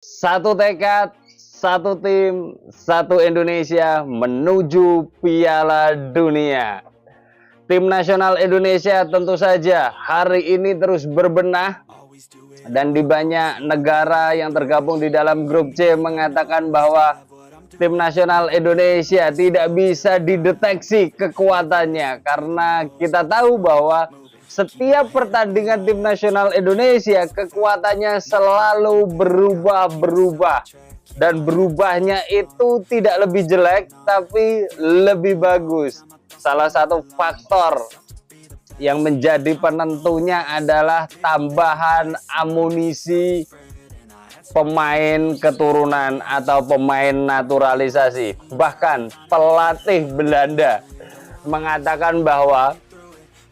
Satu tekad, satu tim, satu Indonesia menuju Piala Dunia. Tim nasional Indonesia tentu saja hari ini terus berbenah dan di banyak negara yang tergabung di dalam grup C mengatakan bahwa tim nasional Indonesia tidak bisa dideteksi kekuatannya karena kita tahu bahwa setiap pertandingan tim nasional Indonesia kekuatannya selalu berubah-berubah dan berubahnya itu tidak lebih jelek tapi lebih bagus. Salah satu faktor yang menjadi penentunya adalah tambahan amunisi pemain keturunan atau pemain naturalisasi. Bahkan pelatih Belanda mengatakan bahwa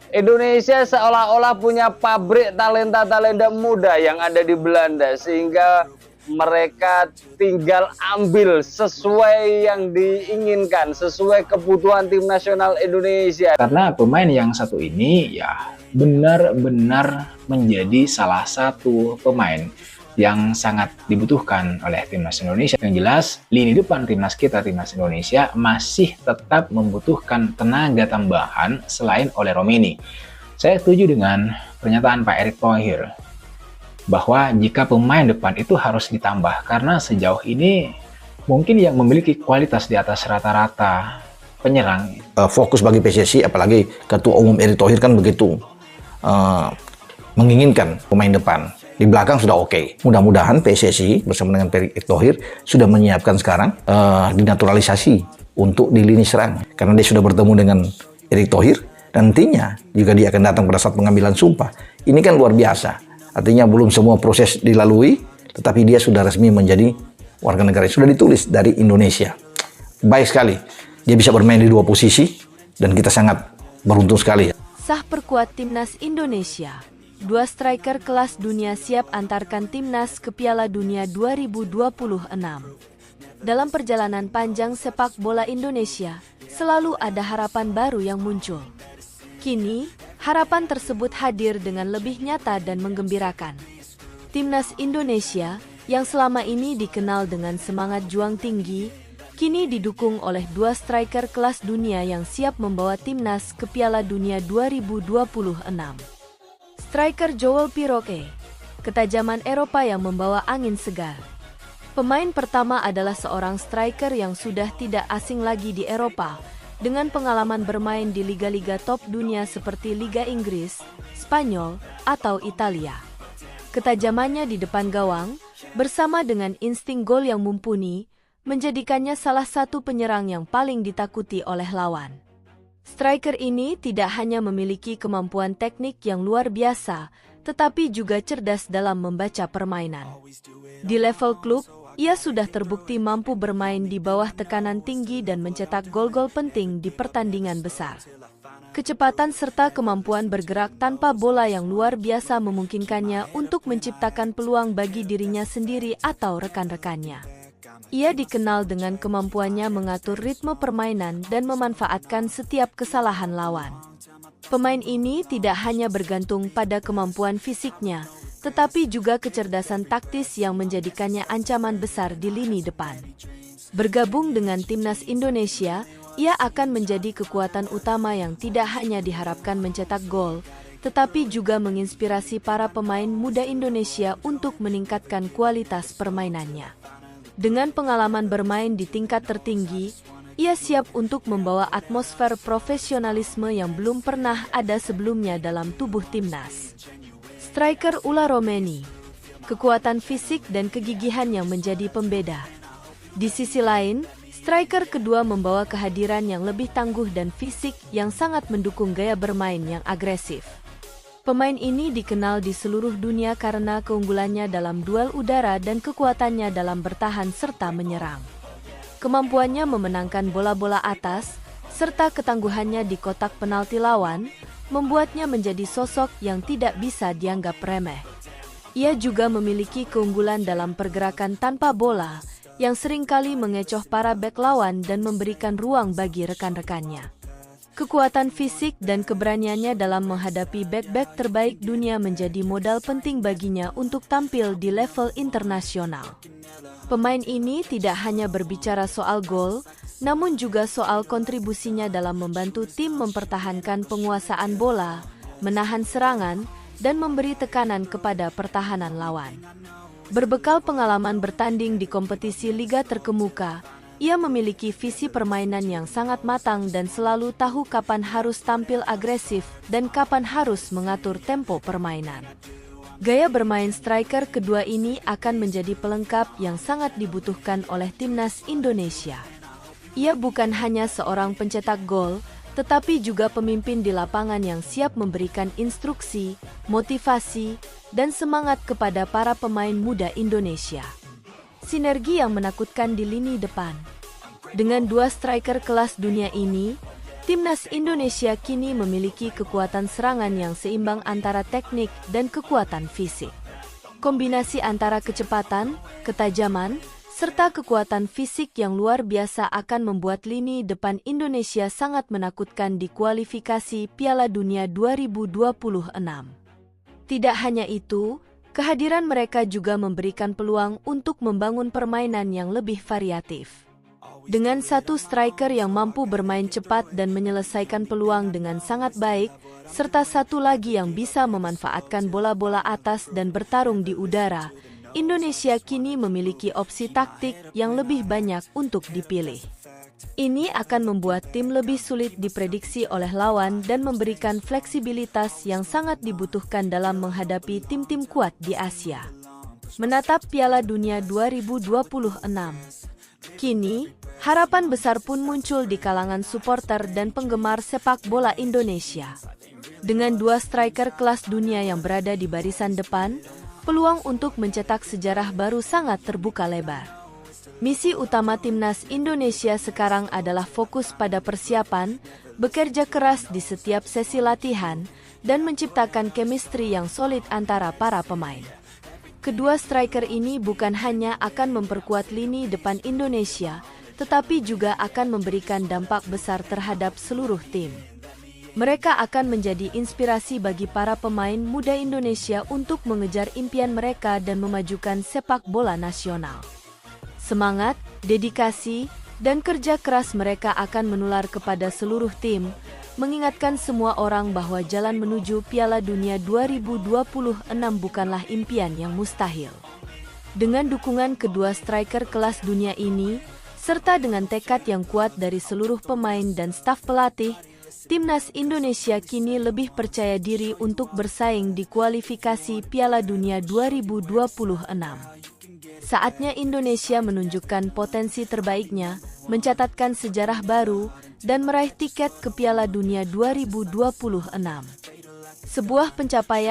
Indonesia seolah-olah punya pabrik talenta-talenta muda yang ada di Belanda sehingga mereka tinggal ambil sesuai yang diinginkan, sesuai kebutuhan tim nasional Indonesia. Karena pemain yang satu ini ya benar-benar menjadi salah satu pemain yang sangat dibutuhkan oleh timnas Indonesia. Yang jelas, lini depan timnas kita, timnas Indonesia, masih tetap membutuhkan tenaga tambahan selain oleh Romeni. Saya setuju dengan pernyataan Pak Erick Thohir bahwa jika pemain depan itu harus ditambah karena sejauh ini mungkin yang memiliki kualitas di atas rata-rata penyerang. Fokus bagi PSSI, apalagi Ketua Umum Erick Thohir kan begitu menginginkan pemain depan. Di belakang sudah oke. Mudah-mudahan PSSI bersama dengan Erick Thohir sudah menyiapkan sekarang dinaturalisasi untuk di lini serang. Karena dia sudah bertemu dengan Erick Thohir, nantinya juga dia akan datang pada saat pengambilan sumpah. Ini kan luar biasa. Artinya belum semua proses dilalui, tetapi dia sudah resmi menjadi warga negara. Sudah ditulis dari Indonesia. Baik sekali. Dia bisa bermain di dua posisi, dan kita sangat beruntung sekali. Sah perkuat timnas Indonesia. Dua striker kelas dunia siap antarkan timnas ke Piala Dunia 2026. Dalam perjalanan panjang sepak bola Indonesia, selalu ada harapan baru yang muncul. Kini, harapan tersebut hadir dengan lebih nyata dan menggembirakan. Timnas Indonesia, yang selama ini dikenal dengan semangat juang tinggi, kini didukung oleh dua striker kelas dunia yang siap membawa timnas ke Piala Dunia 2026. Striker Joel Piroke, ketajaman Eropa yang membawa angin segar. Pemain pertama adalah seorang striker yang sudah tidak asing lagi di Eropa, dengan pengalaman bermain di liga-liga top dunia seperti Liga Inggris, Spanyol, atau Italia. Ketajamannya di depan gawang, bersama dengan insting gol yang mumpuni, menjadikannya salah satu penyerang yang paling ditakuti oleh lawan. Striker ini tidak hanya memiliki kemampuan teknik yang luar biasa, tetapi juga cerdas dalam membaca permainan. Di level klub, ia sudah terbukti mampu bermain di bawah tekanan tinggi dan mencetak gol-gol penting di pertandingan besar. Kecepatan serta kemampuan bergerak tanpa bola yang luar biasa memungkinkannya untuk menciptakan peluang bagi dirinya sendiri atau rekan-rekannya. Ia dikenal dengan kemampuannya mengatur ritme permainan dan memanfaatkan setiap kesalahan lawan. Pemain ini tidak hanya bergantung pada kemampuan fisiknya, tetapi juga kecerdasan taktis yang menjadikannya ancaman besar di lini depan. Bergabung dengan timnas Indonesia, ia akan menjadi kekuatan utama yang tidak hanya diharapkan mencetak gol, tetapi juga menginspirasi para pemain muda Indonesia untuk meningkatkan kualitas permainannya. Dengan pengalaman bermain di tingkat tertinggi, ia siap untuk membawa atmosfer profesionalisme yang belum pernah ada sebelumnya dalam tubuh timnas. Striker Ula Romeni, kekuatan fisik dan kegigihan yang menjadi pembeda. Di sisi lain, striker kedua membawa kehadiran yang lebih tangguh dan fisik yang sangat mendukung gaya bermain yang agresif. Pemain ini dikenal di seluruh dunia karena keunggulannya dalam duel udara dan kekuatannya dalam bertahan serta menyerang. Kemampuannya memenangkan bola-bola atas, serta ketangguhannya di kotak penalti lawan, membuatnya menjadi sosok yang tidak bisa dianggap remeh. Ia juga memiliki keunggulan dalam pergerakan tanpa bola, yang seringkali mengecoh para bek lawan dan memberikan ruang bagi rekan-rekannya. Kekuatan fisik dan keberaniannya dalam menghadapi bek-bek terbaik dunia menjadi modal penting baginya untuk tampil di level internasional. Pemain ini tidak hanya berbicara soal gol, namun juga soal kontribusinya dalam membantu tim mempertahankan penguasaan bola, menahan serangan, dan memberi tekanan kepada pertahanan lawan. Berbekal pengalaman bertanding di kompetisi liga terkemuka, ia memiliki visi permainan yang sangat matang dan selalu tahu kapan harus tampil agresif dan kapan harus mengatur tempo permainan. Gaya bermain striker kedua ini akan menjadi pelengkap yang sangat dibutuhkan oleh timnas Indonesia. Ia bukan hanya seorang pencetak gol, tetapi juga pemimpin di lapangan yang siap memberikan instruksi, motivasi, dan semangat kepada para pemain muda Indonesia. Sinergi yang menakutkan di lini depan. Dengan dua striker kelas dunia ini, timnas Indonesia kini memiliki kekuatan serangan yang seimbang antara teknik dan kekuatan fisik. Kombinasi antara kecepatan, ketajaman, serta kekuatan fisik yang luar biasa akan membuat lini depan Indonesia sangat menakutkan di kualifikasi Piala Dunia 2026. Tidak hanya itu, kehadiran mereka juga memberikan peluang untuk membangun permainan yang lebih variatif. Dengan satu striker yang mampu bermain cepat dan menyelesaikan peluang dengan sangat baik, serta satu lagi yang bisa memanfaatkan bola-bola atas dan bertarung di udara, Indonesia kini memiliki opsi taktik yang lebih banyak untuk dipilih. Ini akan membuat tim lebih sulit diprediksi oleh lawan dan memberikan fleksibilitas yang sangat dibutuhkan dalam menghadapi tim-tim kuat di Asia. Menatap Piala Dunia 2026. Kini, harapan besar pun muncul di kalangan supporter dan penggemar sepak bola Indonesia. Dengan dua striker kelas dunia yang berada di barisan depan, peluang untuk mencetak sejarah baru sangat terbuka lebar. Misi utama timnas Indonesia sekarang adalah fokus pada persiapan, bekerja keras di setiap sesi latihan, dan menciptakan chemistry yang solid antara para pemain. Kedua striker ini bukan hanya akan memperkuat lini depan Indonesia, tetapi juga akan memberikan dampak besar terhadap seluruh tim. Mereka akan menjadi inspirasi bagi para pemain muda Indonesia untuk mengejar impian mereka dan memajukan sepak bola nasional. Semangat, dedikasi, dan kerja keras mereka akan menular kepada seluruh tim, mengingatkan semua orang bahwa jalan menuju Piala Dunia 2026 bukanlah impian yang mustahil. Dengan dukungan kedua striker kelas dunia ini, serta dengan tekad yang kuat dari seluruh pemain dan staf pelatih, timnas Indonesia kini lebih percaya diri untuk bersaing di kualifikasi Piala Dunia 2026. Saatnya Indonesia menunjukkan potensi terbaiknya, mencatatkan sejarah baru, dan meraih tiket ke Piala Dunia 2026. Sebuah pencapaian